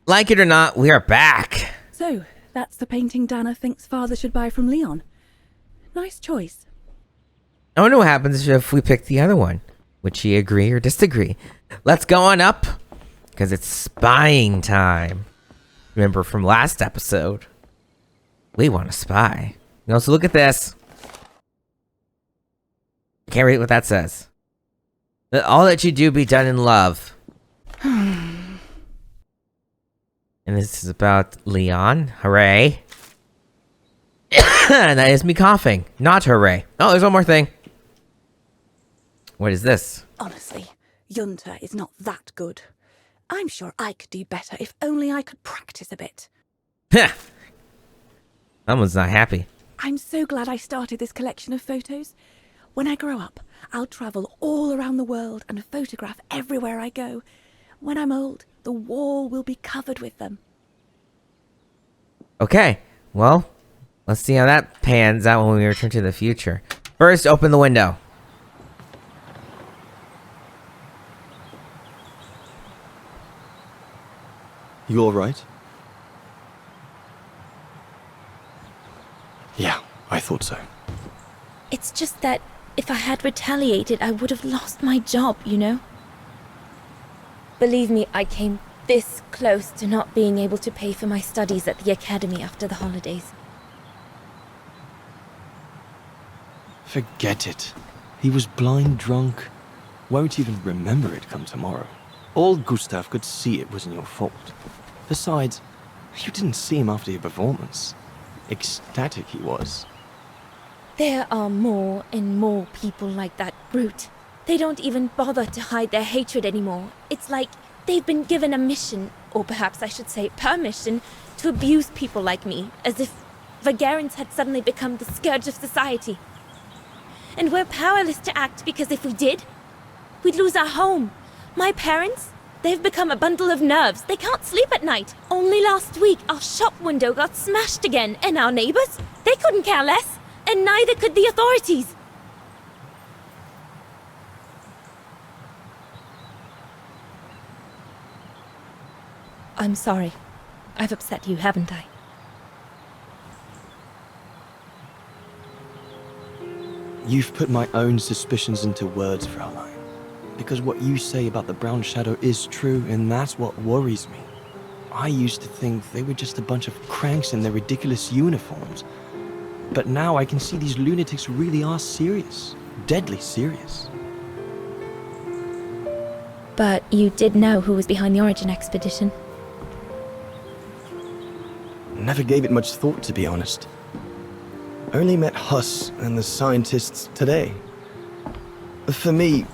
Like it or not, we are back. So, that's the painting Dana thinks father should buy from Leon. Nice choice. I wonder what happens if we pick the other one. Would she agree or disagree? Let's go on up, because it's spying time. Remember from last episode, we want to spy. So look at this. Can't read what that says. Let all that you do be done in love. And this is about Leon. Hooray. And that is me coughing. Not hooray. Oh, there's one more thing. What is this? Honestly, Junta is not that good. I'm sure I could do better if only I could practice a bit. Heh. Someone's not happy. I'm so glad I started this collection of photos. When I grow up, I'll travel all around the world and photograph everywhere I go. When I'm old, the wall will be covered with them. Okay, well, let's see how that pans out when we return to the future. First, open the window. You all right? Yeah, I thought so. It's just that if I had retaliated, I would have lost my job, you know? Believe me, I came this close to not being able to pay for my studies at the academy after the holidays. Forget it. He was blind drunk. Won't even remember it come tomorrow. All Gustav could see it wasn't your fault. Besides, you didn't see him after your performance. Ecstatic he was. There are more and more people like that brute. They don't even bother to hide their hatred anymore. It's like they've been given a mission, or perhaps I should say permission, to abuse people like me, as if Vagarans had suddenly become the scourge of society. And we're powerless to act because if we did, we'd lose our home. My parents, they've become a bundle of nerves. They can't sleep at night. Only last week, our shop window got smashed again, and our neighbors, they couldn't care less. And neither could the authorities. I'm sorry. I've upset you, haven't I? You've put my own suspicions into words, Fraulein. Because what you say about the Brown Shadow is true, and that's what worries me. I used to think they were just a bunch of cranks in their ridiculous uniforms. But now I can see these lunatics really are serious. Deadly serious. But you did know who was behind the Origin expedition. Never gave it much thought, to be honest. Only met Huss and the scientists today. For me,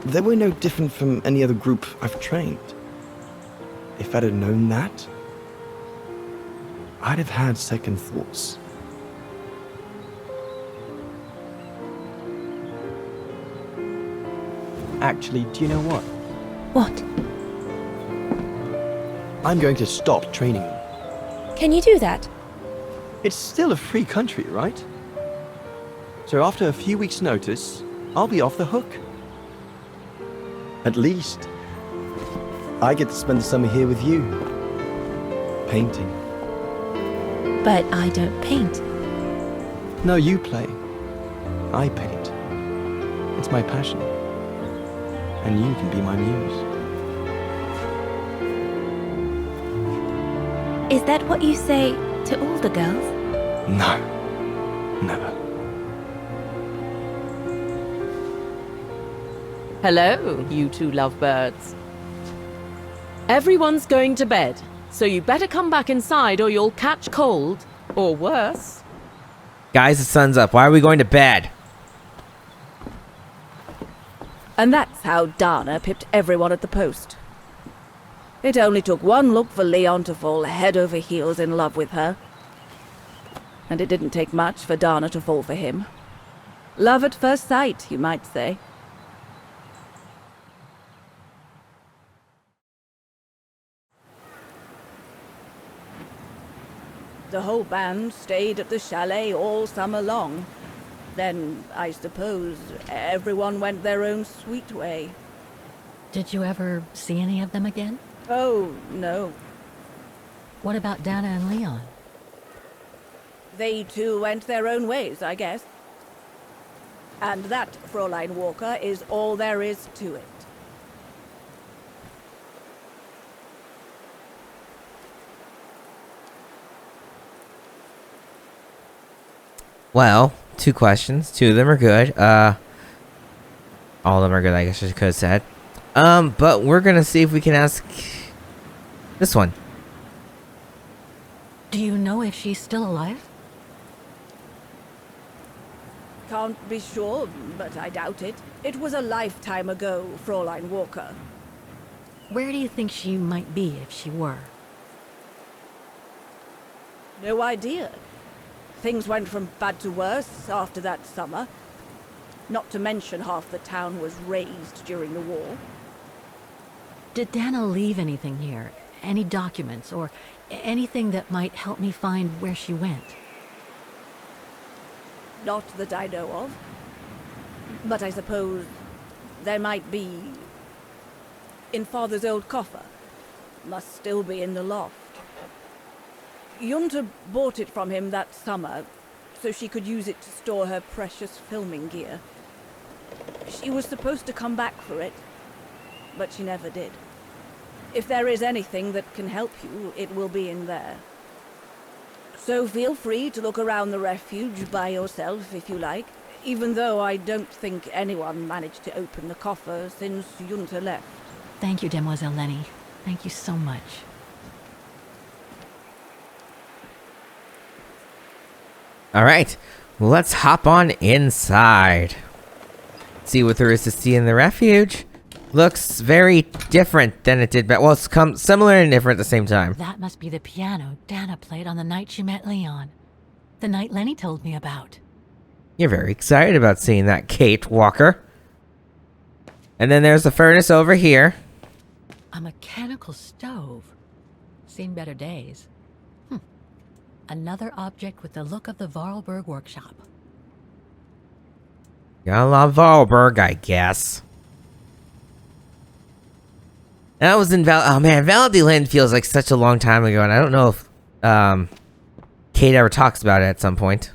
they were no different from any other group I've trained. If I'd have known that, I'd have had second thoughts. Actually, do you know what? What? I'm going to stop training them. Can you do that? It's still a free country, right? So after a few weeks' notice, I'll be off the hook. At least, I get to spend the summer here with you. Painting. But I don't paint. No, you play. I paint. It's my passion. And you can be my muse. Is that what you say to all the girls? No. Never. Hello, you two lovebirds. Everyone's going to bed, so you better come back inside or you'll catch cold, or worse. Guys, the sun's up. Why are we going to bed? And that's how Dana pipped everyone at the post. It only took one look for Leon to fall head over heels in love with her. And it didn't take much for Dana to fall for him. Love at first sight, you might say. The whole band stayed at the chalet all summer long. Then, I suppose, everyone went their own sweet way. Did you ever see any of them again? Oh, no. What about Dana and Leon? They too went their own ways, I guess. And that, Fräulein Walker, is all there is to it. Well, 2 questions. 2 of them are good. All of them are good, I guess I could have said. But we're gonna see if we can ask this one. Do you know if she's still alive? Can't be sure, but I doubt it. It was a lifetime ago, Fräulein Walker. Where do you think she might be if she were? No idea. Things went from bad to worse after that summer. Not to mention half the town was razed during the war. Did Dana leave anything here? Any documents or anything that might help me find where she went? Not that I know of. But I suppose there might be in Father's old coffer. Must still be in the loft. Junta bought it from him that summer, so she could use it to store her precious filming gear. She was supposed to come back for it, but she never did. If there is anything that can help you, it will be in there. So feel free to look around the refuge by yourself if you like, even though I don't think anyone managed to open the coffer since Junta left. Thank you, Demoiselle Lenny. Thank you so much. All right, well, let's hop on inside. See what there is to see in the refuge. Looks very different than it did, but well, it's similar and different at the same time. That must be the piano Dana played on the night she met Leon. The night Lenny told me about. You're very excited about seeing that, Kate Walker. And then there's the furnace over here. A mechanical stove. Seen better days. Another object with the look of the Vorarlberg workshop. Gotta love Vorarlberg, I guess. That was in oh man, Valentine feels like such a long time ago, and I don't know if Kate ever talks about it at some point.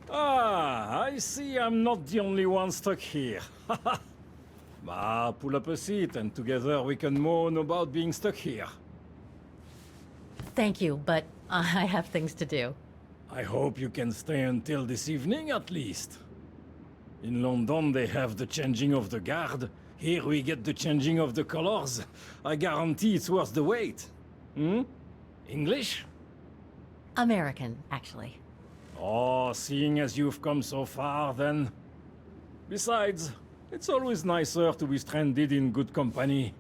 Ah, I see I'm not the only one stuck here. Pull up a seat and together we can moan about being stuck here. Thank you, but I have things to do. I hope you can stay until this evening at least. In London they have the changing of the guard. Here we get the changing of the colors. I guarantee it's worth the wait. English? American, actually. Oh, seeing as you've come so far, then. Besides, it's always nicer to be stranded in good company.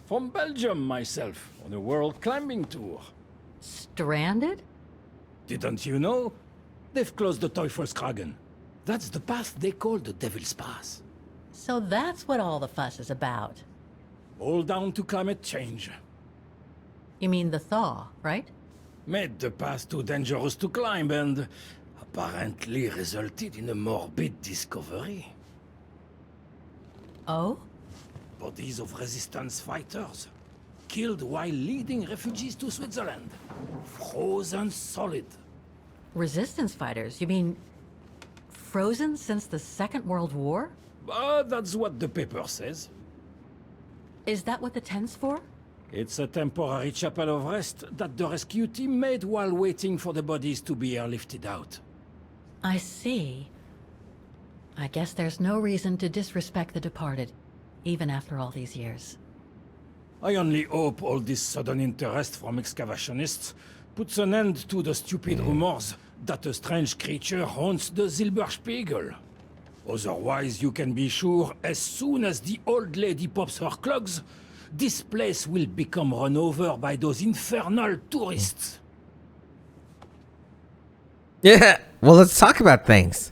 From Belgium, myself, on a world climbing tour. Stranded? Didn't you know? They've closed the Teufelskragen. That's the path they call the Devil's Pass. So that's what all the fuss is about. All down to climate change. You mean the thaw, right? Made the path too dangerous to climb and apparently resulted in a morbid discovery. Oh? Bodies of resistance fighters. Killed while leading refugees to Switzerland. Frozen solid. Resistance fighters? You mean frozen since the Second World War? That's what the paper says. Is that what the tent's for? It's a temporary chapel of rest that the rescue team made while waiting for the bodies to be airlifted out. I see. I guess there's no reason to disrespect the departed, even after all these years. I only hope all this sudden interest from excavationists puts an end to the stupid rumors that a strange creature haunts the Silberspiegel. Otherwise, you can be sure, as soon as the old lady pops her clogs, this place will become run over by those infernal tourists. Yeah, well, let's talk about things.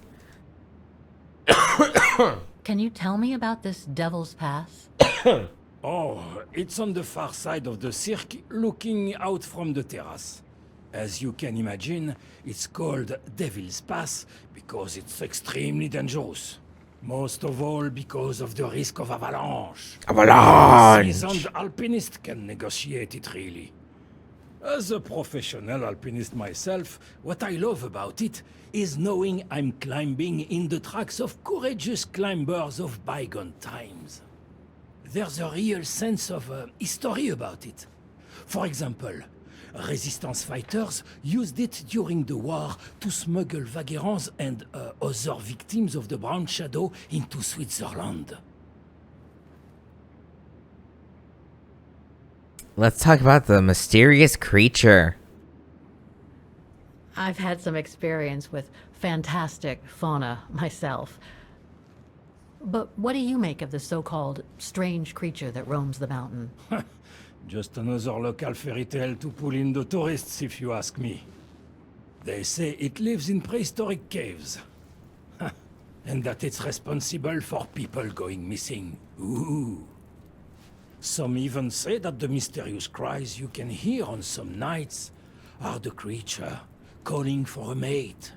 Can you tell me about this Devil's Pass? Oh, it's on the far side of the cirque, looking out from the terrace. As you can imagine, it's called Devil's Pass because it's extremely dangerous. Most of all because of the risk of avalanche. Avalanche! A seasoned alpinist can negotiate it, really. As a professional alpinist myself, what I love about it is knowing I'm climbing in the tracks of courageous climbers of bygone times. There's a real sense of history about it. For example, resistance fighters used it during the war to smuggle vagrants and other victims of the Brown Shadow into Switzerland. Let's talk about the mysterious creature. I've had some experience with fantastic fauna myself. But what do you make of the so-called strange creature that roams the mountain? Just another local fairy tale to pull in the tourists, if you ask me. They say it lives in prehistoric caves. And that it's responsible for people going missing. Ooh. Some even say that the mysterious cries you can hear on some nights are the creature calling for a mate.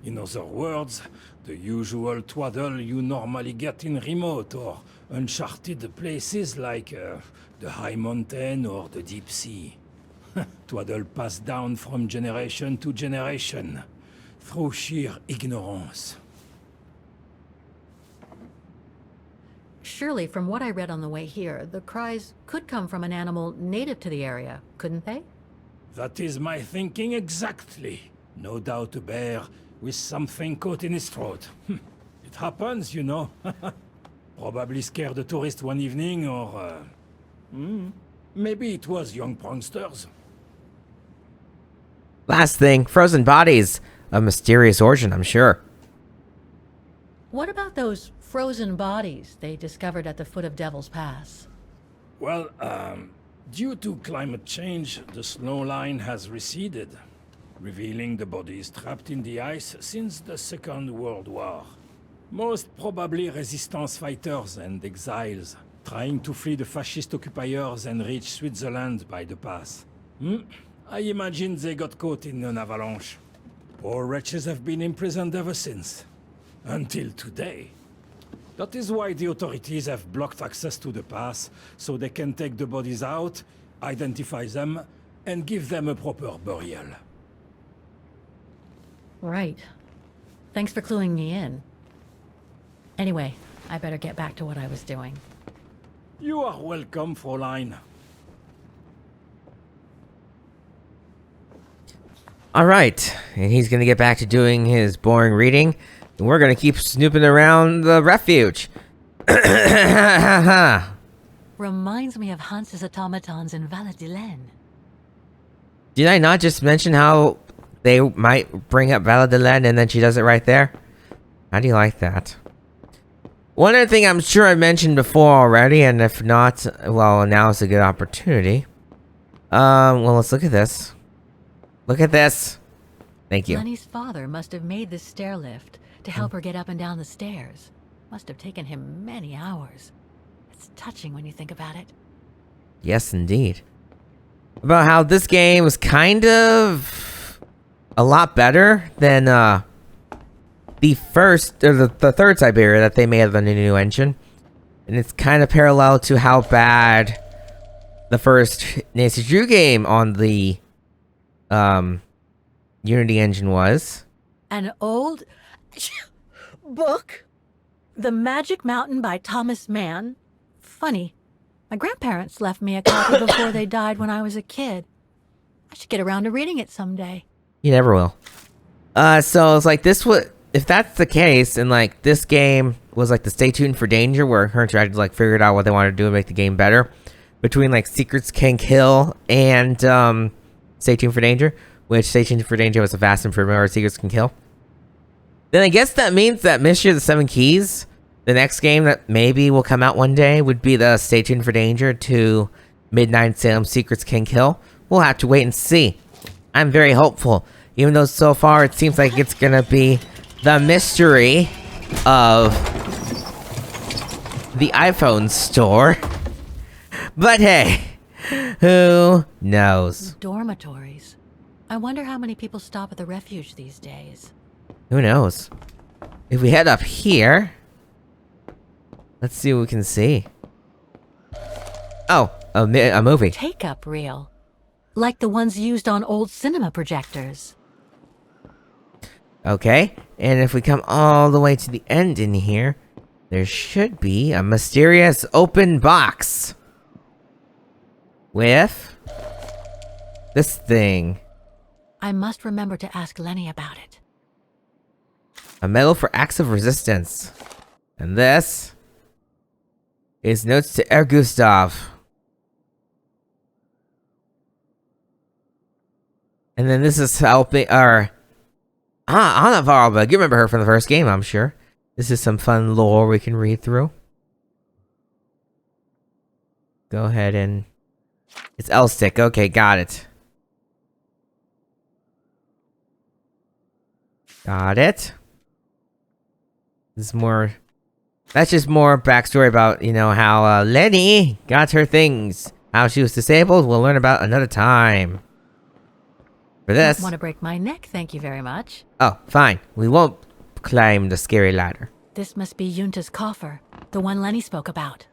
In other words, the usual twaddle you normally get in remote or uncharted places like the high mountain or the deep sea. Twaddle passed down from generation to generation through sheer ignorance. Surely, from what I read on the way here, the cries could come from an animal native to the area, couldn't they? That is my thinking exactly. No doubt a bear with something caught in his throat. It happens, you know. Probably scared a tourist one evening, or... maybe it was young pranksters. Last thing, frozen bodies of mysterious origin, I'm sure. What about those frozen bodies they discovered at the foot of Devil's Pass? Well, due to climate change, the snow line has receded, revealing the bodies trapped in the ice since the Second World War. Most probably resistance fighters and exiles, trying to flee the fascist occupiers and reach Switzerland by the pass. I imagine they got caught in an avalanche. Poor wretches have been imprisoned ever since. Until today. That is why the authorities have blocked access to the pass, so they can take the bodies out, identify them, and give them a proper burial. Right. Thanks for cluing me in. Anyway, I better get back to what I was doing. You are welcome, Fräulein. All right, and he's gonna get back to doing his boring reading, and we're gonna keep snooping around the refuge. Reminds me of Hans's automatons in Valladolid. Did I not just mention how they might bring up Valladolid and then she does it right there? How do you like that? One other thing I'm sure I mentioned before already, and if not, well, now is a good opportunity. Well, let's look at this. Look at this. Thank you. Lenny's father must have made this stair lift to help her get up and down the stairs. Must have taken him many hours. It's touching when you think about it. Yes, indeed. About how this game was kind of a lot better than the first or the third Syberia that they made of the new engine, and it's kind of parallel to how bad the first Nancy Drew game on the Unity engine was. An old book? The Magic Mountain by Thomas Mann? Funny. My grandparents left me a copy before they died when I was a kid. I should get around to reading it someday. You never will. So it's like this would, if that's the case, and like this game was like the Stay Tuned for Danger, where her tried to like figure out what they wanted to do and make the game better, between like Secrets Can Kill and Stay Tuned for Danger, which Stay Tuned for Danger was a vast improvement over Secrets Can Kill. Then I guess that means that Mystery of the Seven Keys, the next game that maybe will come out one day, would be the Stay Tuned for Danger to Midnight Salem Secrets Can Kill. We'll have to wait and see. I'm very hopeful, even though so far it seems like it's gonna be the mystery of the iPhone store. But hey, who knows? Dormitories. I wonder how many people stop at the refuge these days. Who knows? If we head up here, let's see what we can see. Oh, a movie. Take-up reel. Like the ones used on old cinema projectors. Okay, and if we come all the way to the end in here, there should be a mysterious open box. With this thing. I must remember to ask Lenny about it. A medal for acts of resistance. And this is notes to Herr Gustav. And then this is helping, Anna Varlberg. You remember her from the first game, I'm sure. This is some fun lore we can read through. Go ahead and... It's L-stick. Okay, got it. Got it. This is more... That's just more backstory about, you know, how Lenny got her things. How she was disabled, we'll learn about another time. For this... Don't want to break my neck, thank you very much. Oh, fine. We won't climb the scary ladder. This must be Yunta's coffer, the one Lenny spoke about.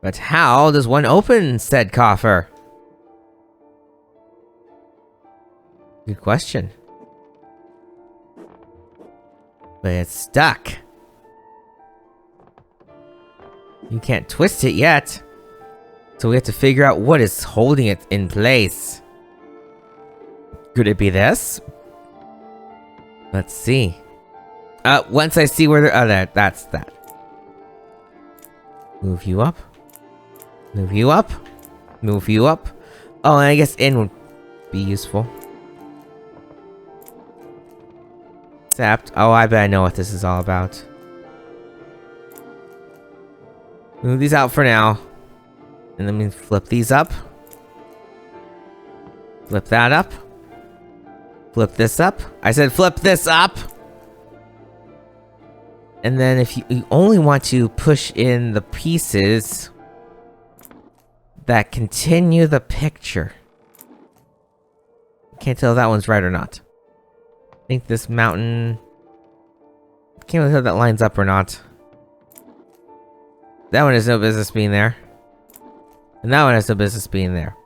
But how does one open said coffer? Good question. But it's stuck. You can't twist it yet. So we have to figure out what is holding it in place. Could it be this? Let's see. Once I see where that's that. Move you up. Move you up. Move you up. Oh, and I guess in would be useful. Except, oh, I bet I know what this is all about. Move these out for now. And then we flip these up. Flip that up. Flip this up. I said flip this up! And then if you only want to push in the pieces that continue the picture. Can't tell if that one's right or not. I think this mountain... Can't really tell if that lines up or not. That one has no business being there. And that one has no business being there.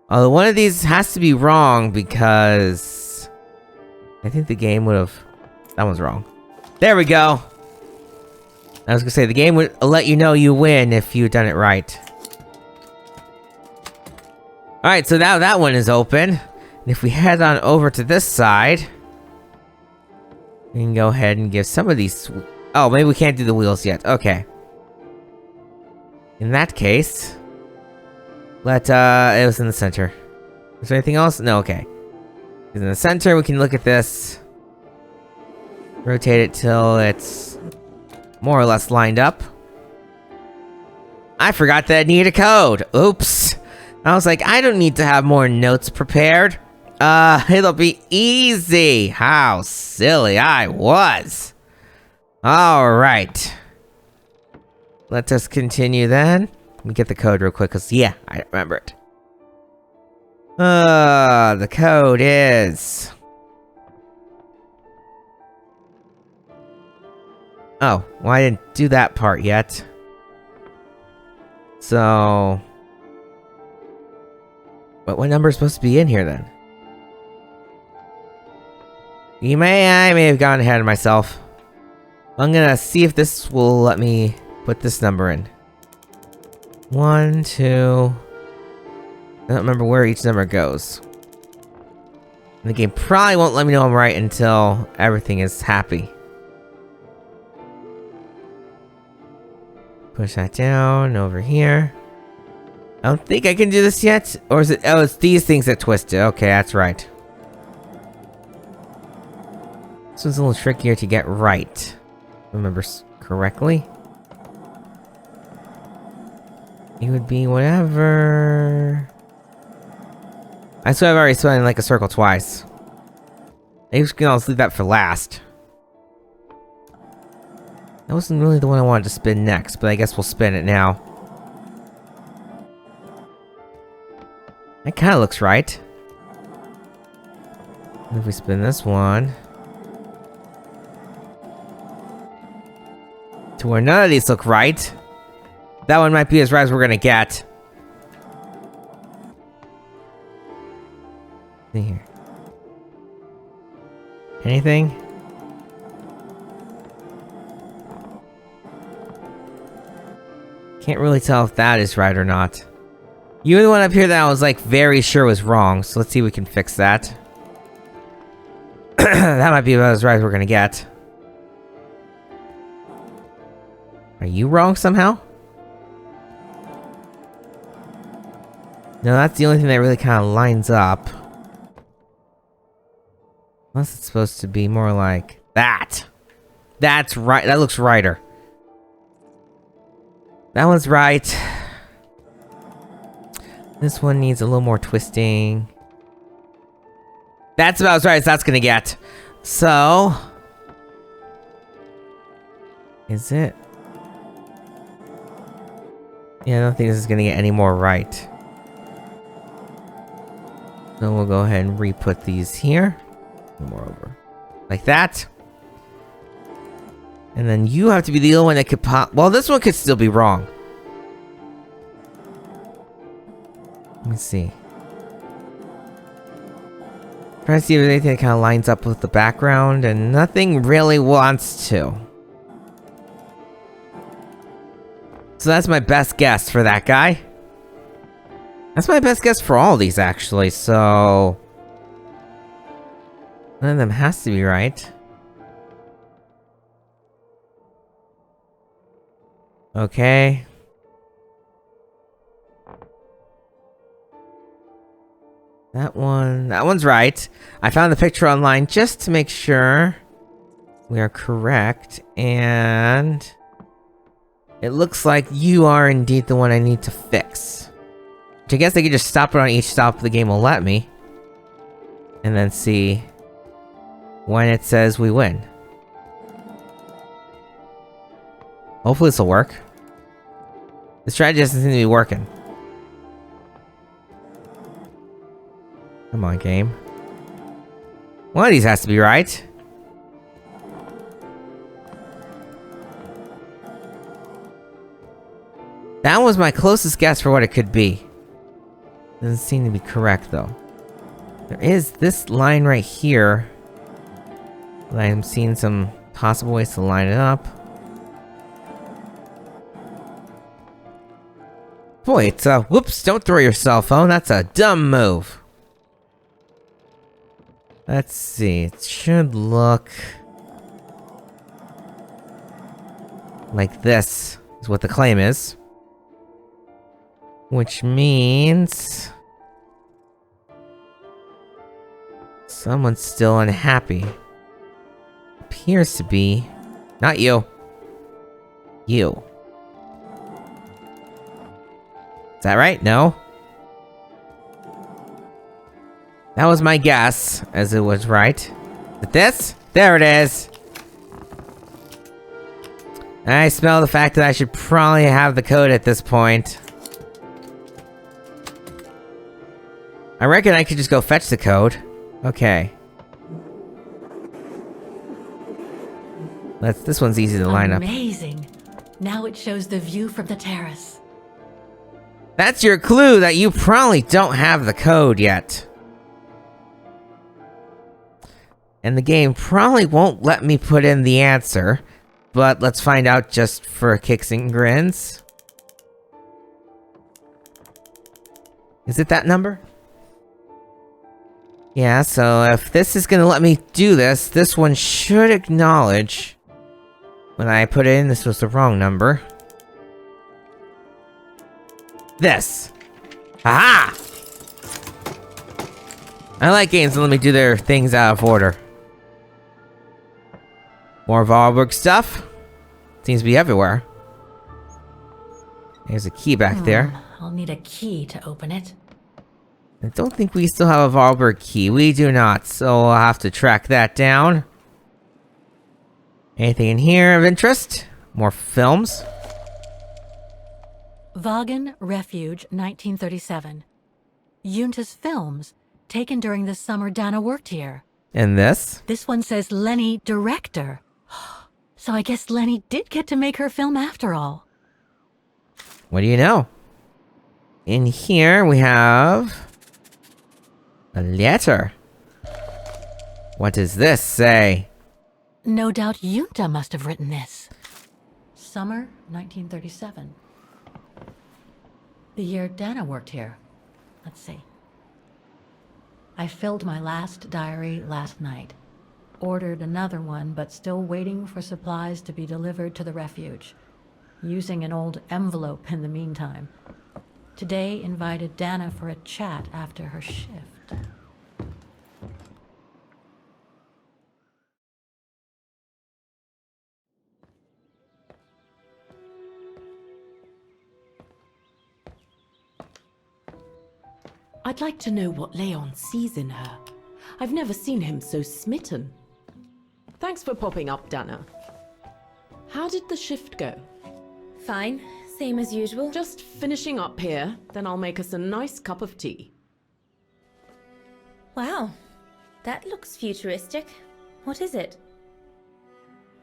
Although one of these has to be wrong because... I think the game would have... That one's wrong. There we go! I was gonna say, the game would let you know you win if you'd done it right. Alright, so now that one is open. And if we head on over to this side... We can go ahead and give some of these... Oh, maybe we can't do the wheels yet. Okay. In that case... It was in the center. Is there anything else? No, okay. It's in the center, we can look at this. Rotate it till it's more or less lined up. I forgot that I need a code. Oops. I was like, I don't need to have more notes prepared. It'll be easy. How silly I was. Alright. Let us continue then. Let me get the code real quick, because, yeah, I remember it. The code is... Oh, well, I didn't do that part yet. So... But what number is supposed to be in here, then? I may have gone ahead of myself. I'm gonna see if this will let me put this number in. 1, 2... I don't remember where each number goes. And the game probably won't let me know I'm right until everything is happy. Push that down over here. I don't think I can do this yet. Or is it? Oh, it's these things that twist it. Okay, that's right. This one's a little trickier to get right. If I remember correctly. It would be whatever. I swear I've already spun like a circle twice. I just can always leave that for last. That wasn't really the one I wanted to spin next, but I guess we'll spin it now. That kind of looks right. And if we spin this one... to where none of these look right. That one might be as right as we're gonna get. See here. Anything? Can't really tell if that is right or not. You were the one up here that I was like very sure was wrong, so let's see if we can fix that. That might be about as right as we're gonna get. Are you wrong somehow? No, that's the only thing that really kind of lines up. Unless it's supposed to be more like that. That's right. That looks righter. That one's right. This one needs a little more twisting. That's about as right as that's gonna get. So... is it? Yeah, I don't think this is gonna get any more right. So we'll go ahead and re-put these here. More over. Like that. And then you have to be the only one that could pop. Well, this one could still be wrong. Let me see. Trying to see if there's anything that kind of lines up with the background, and nothing really wants to. So that's my best guess for that guy. That's my best guess for all of these, actually, so... one of them has to be right. Okay. That one's right. I found the picture online just to make sure we are correct, and it looks like you are indeed the one I need to fix. Which I guess I could just stop it on each stop the game will let me. And then see when it says we win. Hopefully this will work. The strategy doesn't seem to be working. Come on, game. One of these has to be right. That was my closest guess for what it could be. Doesn't seem to be correct, though. There is this line right here. I'm seeing some possible ways to line it up. Boy, it's whoops, don't throw your cell phone. That's a dumb move. Let's see. It should look like this is what the claim is. Which means someone's still unhappy. Appears to be not you. You. Is that right? No. That was my guess, as it was right. But this? There it is. I smell the fact that I should probably have the code at this point. I reckon I could just go fetch the code. Okay. This one's easy to line up. Amazing. Now it shows the view from the terrace. That's your clue that you probably don't have the code yet. And the game probably won't let me put in the answer, but let's find out just for kicks and grins. Is it that number? Yeah, so if this is gonna let me do this, this one should acknowledge when I put in this was the wrong number. This. Aha! I like games that let me do their things out of order. More Valberg stuff. Seems to be everywhere. There's a key back there. I'll need a key to open it. I don't think we still have a Valberg key. We do not, so I'll have to track that down. Anything in here of interest? More films? Vaughan Refuge, 1937. Yunta's films, taken during the summer Dana worked here. And this? This one says Lenny, director. So I guess Lenny did get to make her film after all. What do you know? In here we have A letter? What does this say? No doubt Junta must have written this. Summer 1937. The year Dana worked here. Let's see. I filled my last diary last night. Ordered another one, but still waiting for supplies to be delivered to the refuge. Using an old envelope in the meantime. Today invited Dana for a chat after her shift. I'd like to know what Leon sees in her. I've never seen him so smitten. Thanks for popping up, Dana. How did the shift go? Fine, same as usual. Just finishing up here, then I'll make us a nice cup of tea. Wow, that looks futuristic. What is it?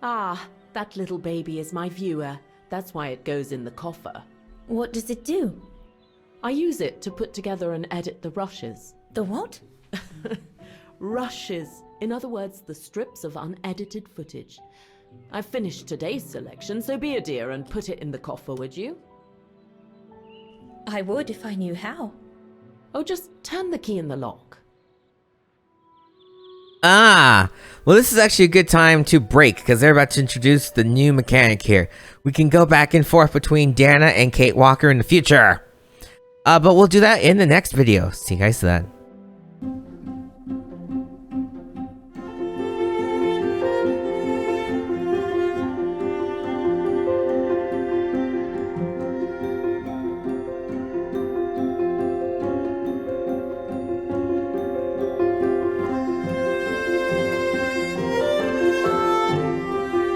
Ah, that little baby is my viewer. That's why it goes in the coffer. What does it do? I use it to put together and edit the rushes. The what? Rushes. In other words, the strips of unedited footage. I've finished today's selection, so be a dear and put it in the coffer, would you? I would if I knew how. Oh, just turn the key in the lock. Ah, well, this is actually a good time to break because they're about to introduce the new mechanic here. We can go back and forth between Dana and Kate Walker in the future. But we'll do that in the next video. See you guys then.